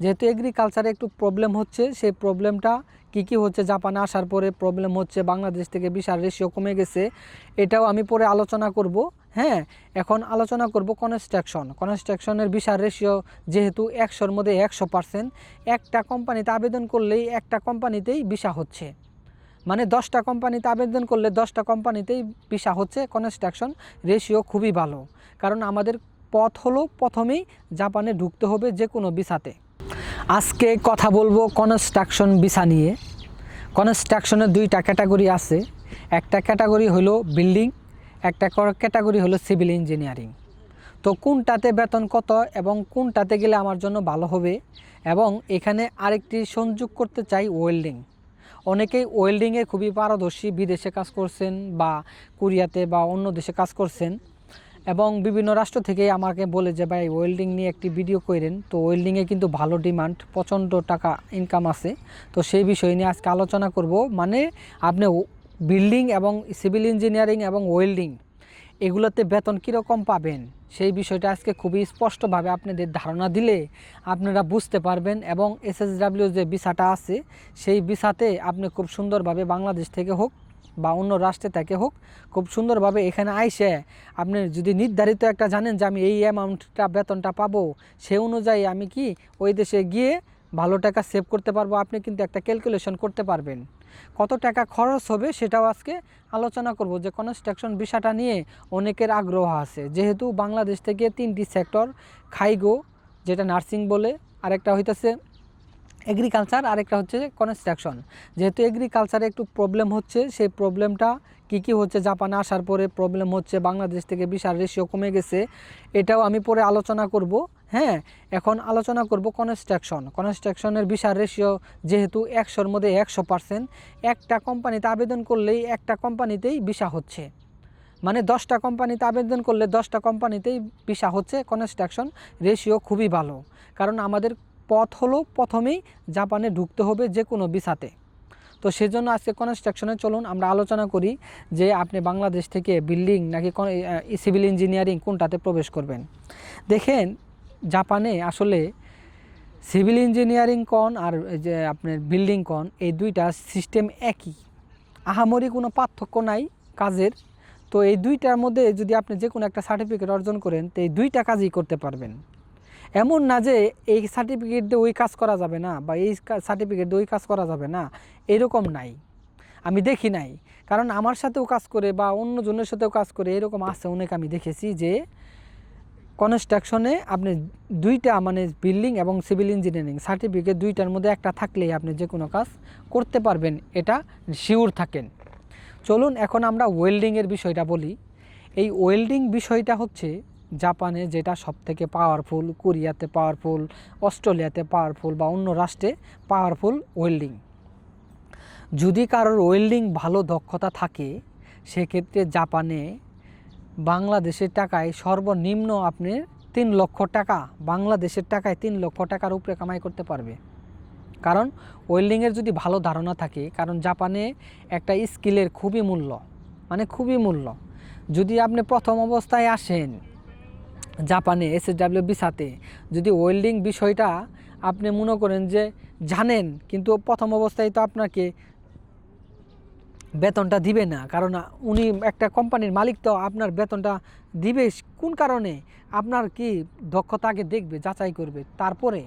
যেহেতু এগ্রিকালচারে একটু প্রবলেম হচ্ছে, সেই প্রবলেমটা কি হচ্ছে, জাপানে আসার পরে প্রবলেম হচ্ছে, বাংলাদেশ থেকে ভিসার রেশিও কমে গেছে, এটাও আমি পরে আলোচনা করব। হ্যাঁ, এখন আলোচনা করব কনস্ট্রাকশনের ভিসার রেশিও যেহেতু 100-র মধ্যে 100%, একটা কোম্পানিতে আবেদন করলেই একটা কোম্পানিতেই ভিসা হচ্ছে, মানে 10টা কোম্পানিতে আবেদন করলে 10টা কোম্পানিতেই ভিসা হচ্ছে। কনস্ট্রাকশন রেশিও খুবই ভালো, কারণ আমাদের পথ হলো প্রথমেই জাপানে ঢুকতে হবে যে কোনো ভিসাতে। আজকে কথা বলবো কনস্ট্রাকশন ভিসা নিয়ে। কনস্ট্রাকশনের 2টা ক্যাটাগরি আছে, একটা ক্যাটাগরি হলো বিল্ডিং, একটা ক্যাটাগরি হলো সিভিল ইঞ্জিনিয়ারিং। তো কোনটাতে বেতন কত এবং কোনটাতে গেলে আমার জন্য ভালো হবে, এবং এখানে আরেকটি সংযোগ করতে চাই ওয়েল্ডিং। অনেকেই ওয়েল্ডিংয়ে খুবই পারদর্শী, বিদেশে কাজ করছেন বা কোরিয়াতে বা অন্য দেশে কাজ করছেন, এবং বিভিন্ন রাষ্ট্র থেকে আমাকে বলে যে ভাই ওয়েল্ডিং নিয়ে একটি ভিডিও করেন। তো ওয়েল্ডিংয়ে কিন্তু ভালো ডিমান্ড, প্রচণ্ড টাকা ইনকাম আছে। তো সেই বিষয় নিয়ে আজকে আলোচনা করব। মানে আপনি বিল্ডিং এবং সিভিল ইঞ্জিনিয়ারিং এবং ওয়েল্ডিং এগুলোতে বেতন কীরকম পাবেন, সেই বিষয়টা আজকে খুবই স্পষ্টভাবে আপনাদের ধারণা দিলে আপনারা বুঝতে পারবেন। এবং এসএসডব্লিউ যে ভিসাটা আছে, সেই ভিসাতে আপনি খুব সুন্দরভাবে বাংলাদেশ থেকে হোক বা অন্য রাষ্ট্রে থেকে হোক, খুব সুন্দরভাবে এখানে আইসে আপনি যদি নির্ধারিত একটা জানেন যে আমি এই অ্যামাউন্টটা বেতনটা পাবো, সেই অনুযায়ী আমি কি ওই দেশে গিয়ে ভালো টাকা সেভ করতে পারবো। আপনি কিন্তু একটা ক্যালকুলেশন করতে পারবেন কত টাকা খরচ হবে, সেটাও আজকে আলোচনা করব। যে কনস্ট্রাকশন বিষয়টা নিয়ে অনেকের আগ্রহ আছে, যেহেতু বাংলাদেশ থেকে 3টি সেক্টর, খাইগো যেটা নার্সিং বলে, আরেকটা হইতেছে এগ্রিকালচার, আরেকটা হচ্ছে কনস্ট্রাকশন। যেহেতু এগ্রিকালচারে একটু প্রবলেম হচ্ছে, সেই প্রবলেমটা কি হচ্ছে, জাপানে আসার পরে প্রবলেম হচ্ছে, বাংলাদেশ থেকে ভিসার রেশিও কমে গেছে, এটাও আমি পরে আলোচনা করব। হ্যাঁ, এখন আলোচনা করব কনস্ট্রাকশনের ভিসার রেশিও যেহেতু 100-র মধ্যে 100%, একটা কোম্পানিতে আবেদন করলেই একটা কোম্পানিতেই ভিসা হচ্ছে, মানে 10টা কোম্পানিতে আবেদন করলে 10টা কোম্পানিতেই ভিসা হচ্ছে। কনস্ট্রাকশন রেশিও খুবই ভালো, কারণ আমাদের পথ হলো প্রথমেই জাপানে ঢুকতে হবে যে কোনো ভিসাতে। তো সেজন্য আজকে কনস্ট্রাকশনে চলুন আমরা আলোচনা করি যে আপনি বাংলাদেশ থেকে বিল্ডিং নাকি সিভিল ইঞ্জিনিয়ারিং কোনটাতে প্রবেশ করবেন। দেখেন, জাপানে আসলে সিভিল ইঞ্জিনিয়ারিং কোন আর যে আপনার বিল্ডিং কোন, এই দুইটা সিস্টেম একই, আহামরি কোনো পার্থক্য নাই কাজের। তো এই দুইটার মধ্যে যদি আপনি যে কোনো একটা সার্টিফিকেট অর্জন করেন, তো এই দুইটা কাজই করতে পারবেন। এমন না যে এই সার্টিফিকেট দিয়ে ওই কাজ করা যাবে না বা এই সার্টিফিকেট দিয়ে ওই কাজ করা যাবে না, এরকম নাই, আমি দেখি নাই। কারণ আমার সাথেও কাজ করে বা অন্য জনের সাথেও কাজ করে এরকম আছে অনেক, আমি দেখেছি যে কনস্ট্রাকশনে আপনি দুইটা মানে বিল্ডিং এবং সিভিল ইঞ্জিনিয়ারিং সার্টিফিকেট দুইটার মধ্যে একটা থাকলেই আপনি যে কোনো কাজ করতে পারবেন, এটা শিওর থাকেন। চলুন এখন আমরা ওয়েল্ডিংয়ের বিষয়টা বলি। এই ওয়েল্ডিং বিষয়টা হচ্ছে জাপানে যেটা সবথেকে পাওয়ারফুল, কোরিয়াতে পাওয়ারফুল, অস্ট্রেলিয়াতে পাওয়ারফুল বা অন্য রাষ্ট্রে পাওয়ারফুল ওয়েল্ডিং। যদি কারোর ওয়েল্ডিং ভালো দক্ষতা থাকে, সেক্ষেত্রে জাপানে বাংলাদেশের টাকায় সর্বনিম্ন আপনি 3 লক্ষ টাকা, বাংলাদেশের টাকায় 3 লক্ষ টাকার উপরে কামাই করতে পারবে। কারণ ওয়েল্ডিংয়ের যদি ভালো ধারণা থাকে, কারণ জাপানে একটা স্কিলের খুবই মূল্য, মানে খুবই মূল্য। যদি আপনি প্রথম অবস্থায় আসেন জাপানে এসএসডব্লিউ ভিসাতে, যদি ওয়েল্ডিং বিষয়টা আপনি মনে করেন যে জানেন, কিন্তু প্রথম অবস্থায় তো আপনাকে বেতনটা দিবে না, কারণ উনি একটা কোম্পানির মালিক, তো আপনার বেতনটা দিবে কোন কারণে, আপনার কি দক্ষতা আগে দেখবে, যাচাই করবে তারপরে।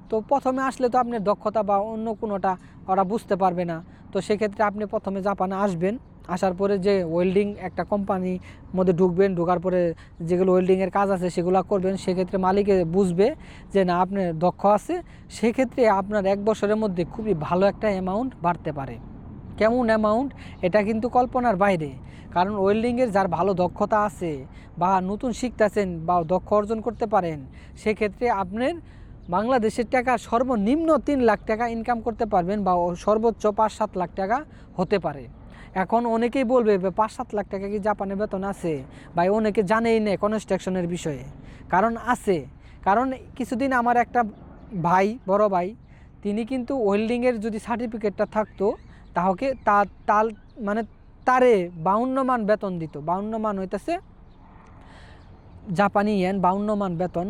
তো প্রথমে আসলে তো আপনার দক্ষতা বা অন্য কোনোটা ওরা বুঝতে পারবে না। তো সেক্ষেত্রে আপনি প্রথমে জাপানে আসবেন, আসার পরে যে ওয়েল্ডিং একটা কোম্পানির মধ্যে ঢুকবেন, ঢোকার পরে যেগুলো ওয়েল্ডিংয়ের কাজ আছে সেগুলো করবেন, সেক্ষেত্রে মালিকে বুঝবে যে না আপনি দক্ষ আছে, সেক্ষেত্রে আপনার 1 বছরের মধ্যে খুবই ভালো একটা অ্যামাউন্ট বাড়তে পারে। কেমন অ্যামাউন্ট, এটা কিন্তু কল্পনার বাইরে। কারণ ওয়েল্ডিংয়ের যার ভালো দক্ষতা আছে বা নতুন শিখতেছেন বা দক্ষ অর্জন করতে পারেন, সেক্ষেত্রে আপনার বাংলাদেশের টাকা সর্বনিম্ন 3 লাখ টাকা ইনকাম করতে পারবেন বা সর্বোচ্চ 5-7 লাখ টাকা হতে পারে। এখন অনেকেই বলবে 5-7 লাখ টাকা কি জাপানে বেতন আছে? ভাই অনেকে জানেই না কনস্ট্রাকশনের বিষয়ে, কারণ আছে। কারণ কিছুদিন আমার একটা ভাই, বড় ভাই, তিনি কিন্তু ওয়েল্ডিংয়ের যদি সার্টিফিকেটটা থাকতো, তাহলে তার মানে তারে 52 মান বেতন দিত। 52 মান হইতেছে জাপানি ইয়েন, 52 মান বেতন,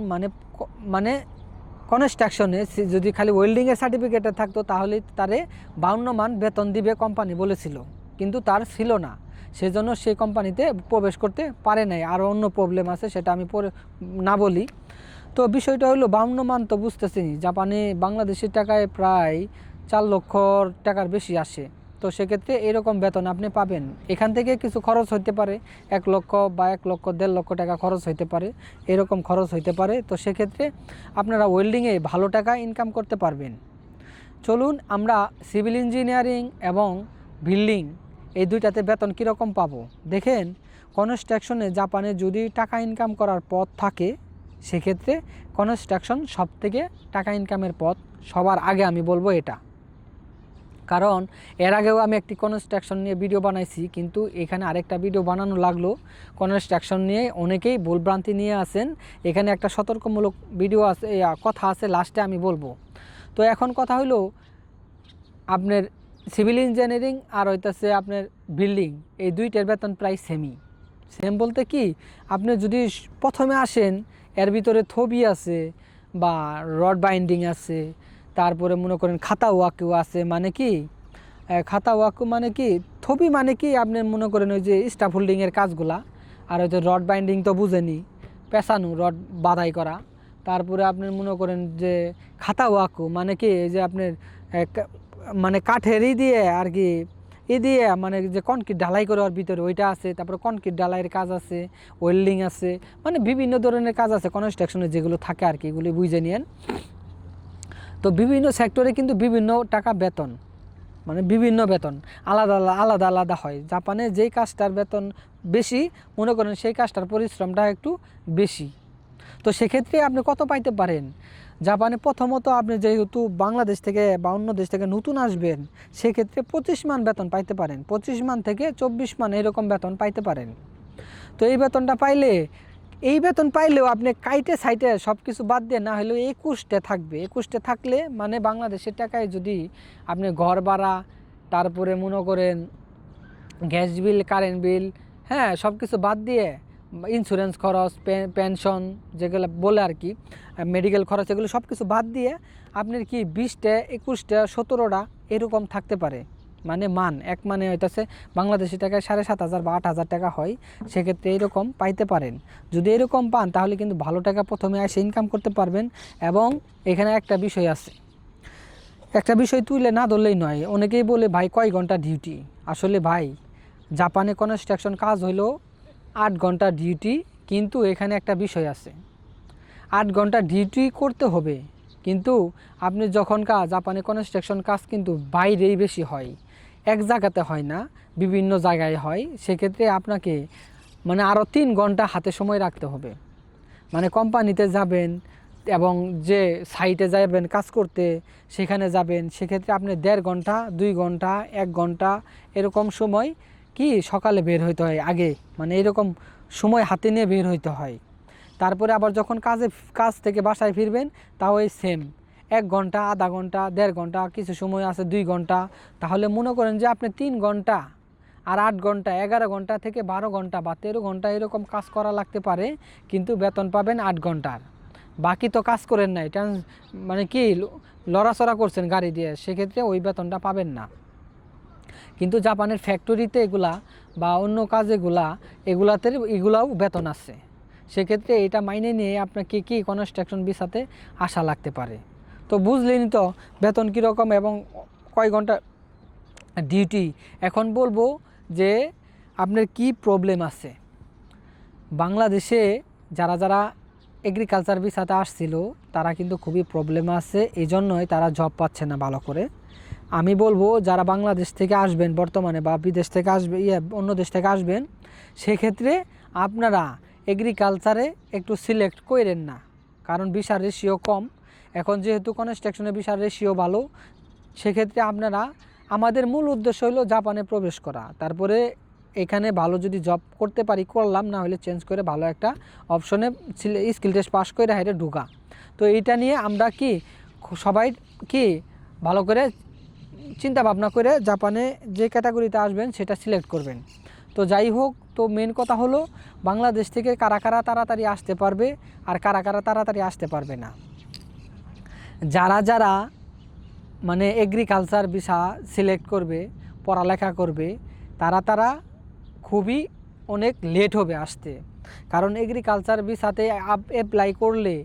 মানে কনস্ট্রাকশনে যদি খালি ওয়েল্ডিংয়ের সার্টিফিকেটে থাকতো তাহলে তারে 52 মান বেতন দিবে কোম্পানি বলেছিল, কিন্তু তার ছিল না, সেজন্য সেই কোম্পানিতে প্রবেশ করতে পারে নাই। আরও অন্য প্রবলেম আছে, সেটা আমি পরে না বলি। তো বিষয়টা হলো 52 মান তো বুঝতেছি, জাপানে বাংলাদেশের টাকায় প্রায় 4 লক্ষ টাকার বেশি আসে। তো সেক্ষেত্রে এরকম বেতন আপনি পাবেন। এখান থেকে কিছু খরচ হইতে পারে, 1 লক্ষ বা 1 লক্ষ 1.5 লক্ষ টাকা খরচ হইতে পারে, এরকম খরচ হইতে পারে। তো সেক্ষেত্রে আপনারা ওয়েল্ডিংয়ে ভালো টাকা ইনকাম করতে পারবেন। চলুন আমরা সিভিল ইঞ্জিনিয়ারিং এবং বিল্ডিং এই দুইটাতে বেতন কীরকম পাবো দেখেন। কনস্ট্রাকশনে জাপানে যদি টাকা ইনকাম করার পথ থাকে, সেক্ষেত্রে কনস্ট্রাকশন সবথেকে টাকা ইনকামের পথ সবার আগে আমি বলবো এটা। কারণ এর আগেও আমি একটি কনস্ট্রাকশন নিয়ে ভিডিও বানাইছি, কিন্তু এখানে আরেকটা ভিডিও বানানো লাগলো। কনস্ট্রাকশন নিয়ে অনেকেই ভুলভ্রান্তি নিয়ে আসেন, এখানে একটা সতর্কমূলক ভিডিও আছে, কথা আছে, লাস্টে আমি বলবো। তো এখন কথা হলো আপনার সিভিল ইঞ্জিনিয়ারিং আর হইতেছে আপনার বিল্ডিং, এই দুইটার বেতন প্রায় সেম বলতে কি, আপনি যদি প্রথমে আসেন এর ভিতরে থবি আছে বা রড বাইন্ডিং আছে, তারপরে মনে করেন খাতা ওয়াকু আছে। মানে কি খাতা ওয়াকু মানে কি, থবি মানে কি আপনি মনে করেন ওই যে স্টাফ হোল্ডিংয়ের কাজগুলা, আর ওই যে রড বাইন্ডিং তো বুঝেনি, পেঁচানো রড বাধাই করা। তারপরে আপনি মনে করেন যে খাতা ওয়াকু মানে কি, এই যে আপনার মানে কাঠের দিয়ে আর কি দিয়ে মানে যে কনক্রিট ঢালাই করার ভিতরে ওইটা আছে। তারপরে কনক্রিট ঢালাইয়ের কাজ আছে, ওয়েল্ডিং আছে, মানে বিভিন্ন ধরনের কাজ আছে কনস্ট্রাকশনে যেগুলো থাকে আর কি, এগুলি বুঝে নিয়েন। তো বিভিন্ন সেক্টরে কিন্তু বিভিন্ন টাকা বেতন, মানে বিভিন্ন বেতন আলাদা আলাদা আলাদা হয়। জাপানে যেই কাজটার বেতন বেশি, মনে করেন সেই কাজটার পরিশ্রমটা একটু বেশি। তো সেক্ষেত্রে আপনি কত পাইতে পারেন জাপানে? প্রথমত আপনি যেহেতু বাংলাদেশ থেকে বা অন্য দেশ থেকে নতুন আসবেন, সেক্ষেত্রে 25 মান বেতন পাইতে পারেন, 25 মান থেকে 24 মান এরকম বেতন পাইতে পারেন। তো এই বেতনটা পাইলে, এই বেতন পাইলেও আপনি কাইটে সাইটে সব কিছু বাদ দিয়ে না হলেও 21টে থাকবে। 21টে থাকলে মানে বাংলাদেশের টাকায় যদি আপনি ঘর ভাড়া, তারপরে মনে করেন গ্যাস বিল, কারেন্ট বিল, হ্যাঁ সব কিছু বাদ দিয়ে, ইন্স্যুরেন্স খরচ, পেনশন যেগুলো বলে আর কি, মেডিকেল খরচ, এগুলো সব কিছু বাদ দিয়ে আপনার কি 20টে, 21টে, 17টা এরকম থাকতে পারে। মানে এক মানে হইতেছে বাংলাদেশি টাকায় 7,500 বা 8,000 টাকা হয়। সেক্ষেত্রে এরকম পাইতে পারেন। যদি এরকম পান তাহলে কিন্তু ভালো টাকা প্রথমে এসে ইনকাম করতে পারবেন। এবং এখানে একটা বিষয় আছে, একটা বিষয় তুলে না ধরলেই নয়। অনেকেই বলে ভাই কয় ঘন্টা ডিউটি? আসলে ভাই জাপানে কনস্ট্রাকশন কাজ হলো 8 ঘন্টা ডিউটি, কিন্তু এখানে একটা বিষয় আছে, 8 ঘন্টা ডিউটি করতে হবে, কিন্তু আপনি যখন জাপানে কনস্ট্রাকশন কাজ কিন্তু বাইরেই বেশি হয়, এক জায়গাতে হয় না, বিভিন্ন জায়গায় হয়। সেক্ষেত্রে আপনাকে মানে আরও 3 ঘন্টা হাতে সময় রাখতে হবে। মানে কোম্পানিতে যাবেন এবং যে সাইটে যাবেন কাজ করতে, সেখানে যাবেন, সেক্ষেত্রে আপনি 1.5 ঘন্টা, 2 ঘন্টা, 1 ঘন্টা এরকম সময় কি সকালে বের হইতে হয় আগে, মানে এরকম সময় হাতে নিয়ে বের হইতে হয়। তারপরে আবার যখন কাজ থেকে বাসায় ফিরবেন তাও এই সেম 1 ঘন্টা, আধা ঘন্টা, 1.5 ঘন্টা, কিছু সময় আছে 2 ঘন্টা। তাহলে মনে করেন যে আপনি 3 ঘন্টা আর 8 ঘন্টা, 11 ঘন্টা থেকে 12 ঘন্টা বা 13 ঘন্টা এরকম কাজ করা লাগতে পারে, কিন্তু বেতন পাবেন 8 ঘন্টার। বাকি তো কাজ করেন নাই, মানে কি লড়াচড়া করছেন গাড়ি দিয়ে, সেক্ষেত্রে ওই বেতনটা পাবেন না। কিন্তু জাপানের ফ্যাক্টরিতে এগুলা বা অন্য এগুলাও বেতন আছে। সেক্ষেত্রে এটা মাইনে নিয়ে আপনাকে কি কনস্ট্রাকশন ভিসাতে আসা লাগতে পারে। তো বুঝলেন তো বেতন কীরকম এবং কয় ঘন্টা ডিউটি। এখন বলবো যে আপনার কি প্রবলেম আছে। বাংলাদেশে যারা এগ্রিকালচার ভিসাতে আসছিল তারা কিন্তু খুবই প্রবলেম আছে, এই জন্যই তারা জব পাচ্ছে না ভালো করে। আমি বলবো যারা বাংলাদেশ থেকে আসবেন বর্তমানে বা বিদেশ থেকে আসবে অন্য দেশ থেকে আসবেন, সেক্ষেত্রে আপনারা এগ্রিকালচারে একটু সিলেক্ট করেন না, কারণ ভিসার রেশিও কম। এখন যেহেতু কনস্ট্রাকশনের ভিসার রেশিও ভালো, সেক্ষেত্রে আপনারা, আমাদের মূল উদ্দেশ্য হলো জাপানে প্রবেশ করা, তারপরে এখানে ভালো যদি জব করতে পারি করলাম, না হলে চেঞ্জ করে ভালো একটা অপশনে স্কিল টেস্ট পাস করে হাইরে ঢুকা। তো এইটা নিয়ে আমরা কি সবাই কি ভালো করে চিন্তা ভাবনা করে জাপানে যে ক্যাটাগরিতে আসবেন সেটা সিলেক্ট করবেন। তো যাই হোক, তো মেন কথা হলো বাংলাদেশ থেকে কারা কারা তাড়াতাড়ি আসতে পারবে আর কারা কারা তাড়াতাড়ি আসতে পারবে না। যারা যারা মানে এগ্রিকালচার ভিসা সিলেক্ট করবে, পড়ালেখা করবে, তারা খুবই অনেক লেট হবে আসতে। কারণ এগ্রিকালচার ভিসাতে অ্যাপ্লাই করলে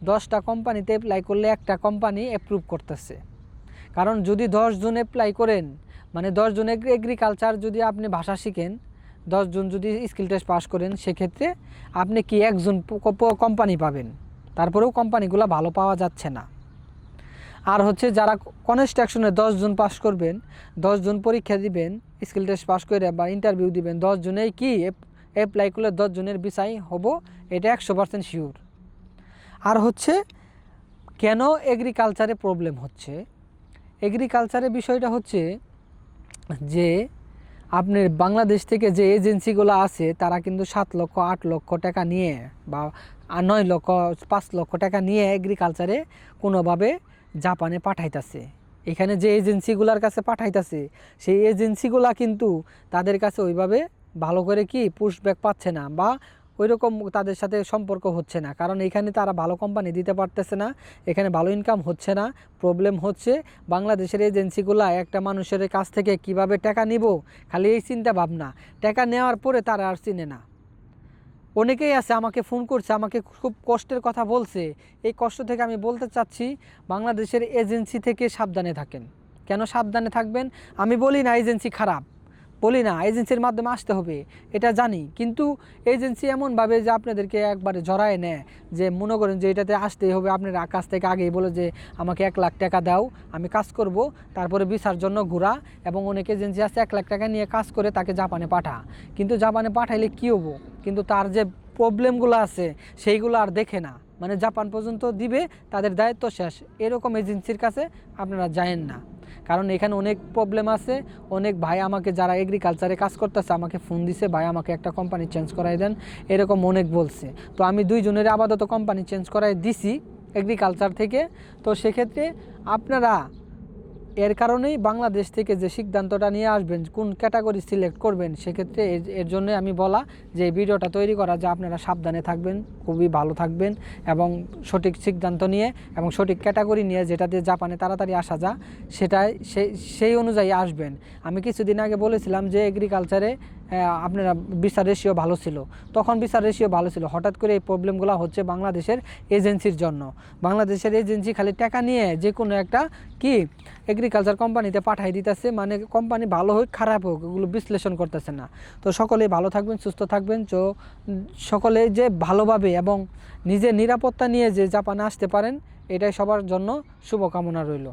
10টা কোম্পানিতে অ্যাপ্লাই করলে একটা কোম্পানি অ্যাপ্রুভ করতেছে। কারণ যদি 10 জন অ্যাপ্লাই করেন, মানে 10 জন এগ্রিকালচার যদি আপনি ভাষা শিখেন, 10 জন যদি স্কিল টেস্ট পাস করেন, সেক্ষেত্রে আপনি কি একজন কোম্পানি পাবেন, তারপরেও কোম্পানিগুলো ভালো পাওয়া যাচ্ছে না। আর হচ্ছে যারা কনস্ট্রাকশনে 10 জন পাস করবেন, 10 জন পরীক্ষা দিবেন, স্কিল টেস্ট পাস করে বা ইন্টারভিউ দিবেন, 10 জনেই কি অ্যাপ্লাই করলে 10 জনের ভিসাই হবো, এটা 100% শিওর। আর হচ্ছে কেন এগ্রিকালচারে প্রবলেম হচ্ছে, এগ্রিকালচারের বিষয়টা হচ্ছে যে আপনার বাংলাদেশ থেকে যে এজেন্সিগুলো আছে তারা কিন্তু 7 লক্ষ 8 লক্ষ টাকা নিয়ে বা 9 লক্ষ 5 লক্ষ টাকা নিয়ে এগ্রিকালচারে কোনোভাবে জাপানে পাঠাইতেছে। এখানে যে এজেন্সিগুলোর কাছে পাঠাইতেছে সেই এজেন্সিগুলা কিন্তু তাদের কাছে ওইভাবে ভালো করে কি পুশব্যাক পাচ্ছে না বা ওই রকম তাদের সাথে সম্পর্ক হচ্ছে না। কারণ এখানে তারা ভালো কোম্পানি দিতে পারতেছে না, এখানে ভালো ইনকাম হচ্ছে না। প্রবলেম হচ্ছে বাংলাদেশের এজেন্সিগুলা একটা মানুষের কাছ থেকে কিভাবে টাকা নিব, খালি এই চিন্তা ভাবনা। টাকা নেওয়ার পরে তারা আর চিনে না। অনেকেই আছে আমাকে ফোন করছে, আমাকে খুব কষ্টের কথা বলছে। এই কষ্ট থেকে আমি বলতে চাচ্ছি, বাংলাদেশের এজেন্সি থেকে সাবধানে থাকেন। কেন সাবধানে থাকবেন? আমি বলি না এজেন্সি খারাপ, বলি না এজেন্সির মাধ্যমে আসতে হবে, এটা জানি। কিন্তু এজেন্সি এমনভাবে যে আপনাদেরকে একবারে জড়ায় নেয়, যে মনে করেন যে এটাতে আসতেই হবে। আপনার কাছ থেকে আগেই বলে যে আমাকে 1 লাখ টাকা দাও, আমি কাজ করব, তারপরে ভিসার জন্য ঘোরা। এবং অনেক এজেন্সি আছে 1 লাখ টাকা নিয়ে কাজ করে তাকে জাপানে পাঠা। কিন্তু জাপানে পাঠাইলে কী হবো, কিন্তু তার যে প্রবলেমগুলো আছে সেইগুলো আর দেখে না। মানে জাপান পর্যন্ত দিবে, তাদের দায়িত্ব শেষ। এরকম এজেন্সির কাছে আপনারা যায়েন না, কারণ এখানে অনেক প্রবলেম আছে। অনেক ভাই আমাকে যারা এগ্রিকালচারে কাজ করতেছে আমাকে ফোন দিছে, ভাই আমাকে একটা কোম্পানি চেঞ্জ করাই দেন, এরকম অনেক বলছে। তো আমি 2 জনের আপাতত কোম্পানি চেঞ্জ করাই দিছি এগ্রিকালচার থেকে। তো সেক্ষেত্রে আপনারা এর কারণেই বাংলাদেশ থেকে যে সিদ্ধান্তটা নিয়ে আসবেন কোন ক্যাটাগরি সিলেক্ট করবেন, সেক্ষেত্রে এর জন্য আমি বলা যে এই ভিডিওটা তৈরি করা, যে আপনারা সাবধানে থাকবেন, খুবই ভালো থাকবেন এবং সঠিক সিদ্ধান্ত নিয়ে এবং সঠিক ক্যাটাগরি নিয়ে যেটাতে জাপানে তাড়াতাড়ি আসা যায় সেটাই সেই অনুযায়ী আসবেন। আমি কিছুদিন আগে বলেছিলাম যে এগ্রিকালচারে আপনারা ভিসা রেশিও ভালো ছিল, তখন ভিসা রেশিও ভালো ছিল। হঠাৎ করে এই প্রবলেমগুলো হচ্ছে বাংলাদেশের এজেন্সির জন্য। বাংলাদেশের এজেন্সি খালি টাকা নিয়ে যে কোনো একটা কি এগ্রিকালচার কোম্পানিতে পাঠাই দিতেছে, মানে কোম্পানি ভালো হোক খারাপ হোক এগুলো বিশ্লেষণ করতেছে না। তো সকলেই ভালো থাকবেন, সুস্থ থাকবেন। তো সকলে যে ভালোভাবে এবং নিজের নিরাপত্তা নিয়ে যে জাপানে আসতে পারেন, এটাই সবার জন্য শুভকামনা রইল।